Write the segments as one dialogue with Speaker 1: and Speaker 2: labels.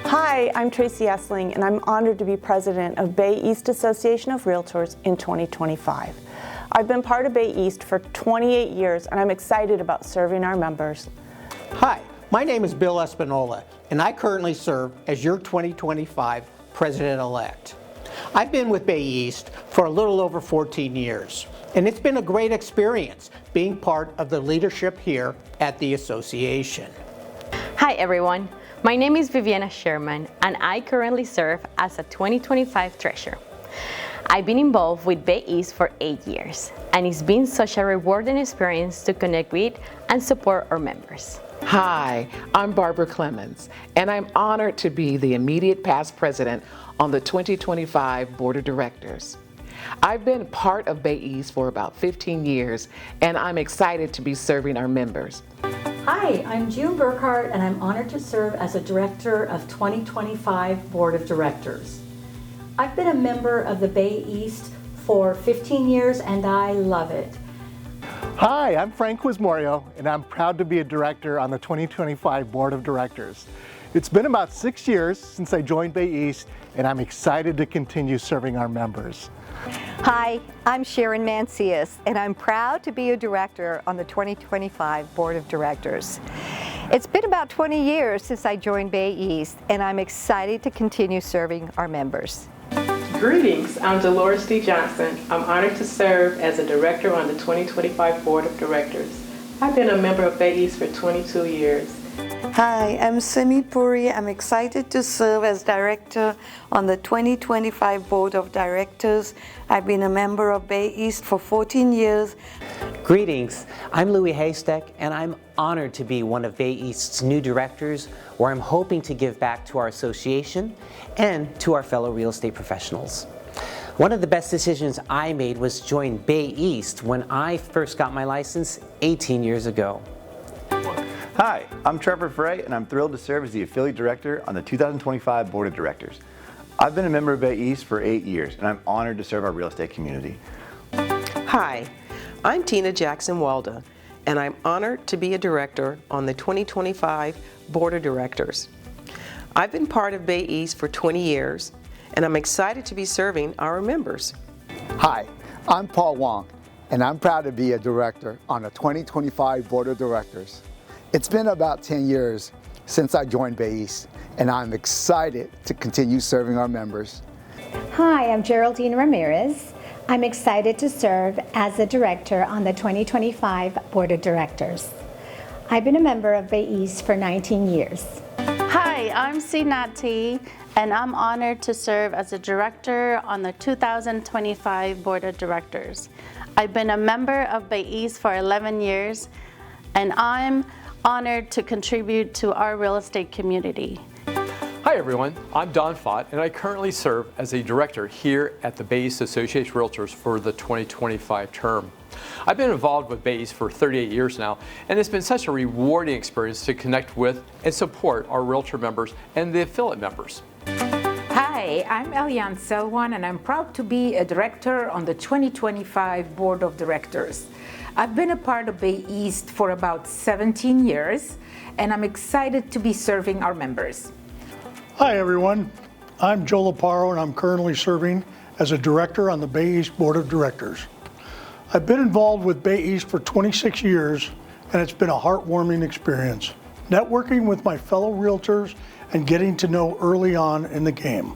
Speaker 1: Hi, I'm Tracy Essling, and I'm honored to be president of Bay East Association of Realtors in 2025. I've been part of Bay East for 28 years, and I'm excited about serving our members.
Speaker 2: Hi, my name is Bill Espinola, and I currently serve as your 2025 president-elect. I've been with Bay East for a little over 14 years, and it's been a great experience being part of the leadership here at the association.
Speaker 3: Hi everyone, my name is Viviana Sherman, and I currently serve as a 2025 treasurer. I've been involved with Bay East for 8 years, and it's been such a rewarding experience to connect with and support our members.
Speaker 4: Hi, I'm Barbara Clemens, and I'm honored to be the immediate past president on the 2025 Board of Directors. I've been part of Bay East for about 15 years, and I'm excited to be serving our members.
Speaker 5: Hi, I'm June Burkhart, and I'm honored to serve as a director of 2025 Board of Directors. I've been a member of the Bay East for 15 years, and I love it.
Speaker 6: Hi, I'm Frank Quizmorio, and I'm proud to be a director on the 2025 Board of Directors. It's been about 6 years since I joined Bay East, and I'm excited to continue serving our members.
Speaker 7: Hi, I'm Sharon Mancias, and I'm proud to be a director on the 2025 Board of Directors. It's been about 20 years since I joined Bay East, and I'm excited to continue serving our members.
Speaker 8: Greetings, I'm Dolores D. Johnson. I'm honored to serve as a director on the 2025 Board of Directors. I've been a member of Bay East for 22 years.
Speaker 9: Hi, I'm Simi Puri. I'm excited to serve as director on the 2025 Board of Directors. I've been a member of Bay East for 14 years.
Speaker 10: Greetings, I'm Louis Haystack, and I'm honored to be one of Bay East's new directors, where I'm hoping to give back to our association and to our fellow real estate professionals. One of the best decisions I made was join Bay East when I first got my license 18 years ago.
Speaker 11: Hi, I'm Trevor Frey, and I'm thrilled to serve as the affiliate director on the 2025 Board of Directors. I've been a member of Bay East for 8 years, and I'm honored to serve our real estate community.
Speaker 12: Hi, I'm Tina Jackson Walda, and I'm honored to be a director on the 2025 Board of Directors. I've been part of Bay East for 20 years, and I'm excited to be serving our members.
Speaker 13: Hi, I'm Paul Wong, and I'm proud to be a director on the 2025 Board of Directors. It's been about 10 years since I joined Bay East, and I'm excited to continue serving our members.
Speaker 14: Hi, I'm Geraldine Ramirez. I'm excited to serve as a director on the 2025 Board of Directors. I've been a member of Bay East for 19 years.
Speaker 15: Hi, I'm Sinat T, and I'm honored to serve as a director on the 2025 Board of Directors. I've been a member of Bay East for 11 years, and I'm honored to contribute to our real estate community.
Speaker 16: Hi everyone, I'm Don Fott, and I currently serve as a director here at the Bay East Association of Realtors for the 2025 term. I've been involved with Bay East for 38 years now, and it's been such a rewarding experience to connect with and support our realtor members and the affiliate members.
Speaker 17: Hi, I'm Eliane Selwan, and I'm proud to be a director on the 2025 Board of Directors. I've been a part of Bay East for about 17 years, and I'm excited to be serving our members.
Speaker 18: Hi everyone, I'm Joe Laparo, and I'm currently serving as a director on the Bay East Board of Directors. I've been involved with Bay East for 26 years, and it's been a heartwarming experience, networking with my fellow realtors and getting to know early on in the game.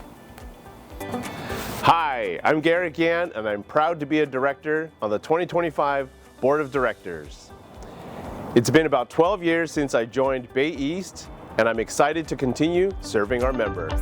Speaker 19: Hi, I'm Garrett Gann, and I'm proud to be a director on the 2025 Board of Directors. It's been about 12 years since I joined Bay East, and I'm excited to continue serving our members.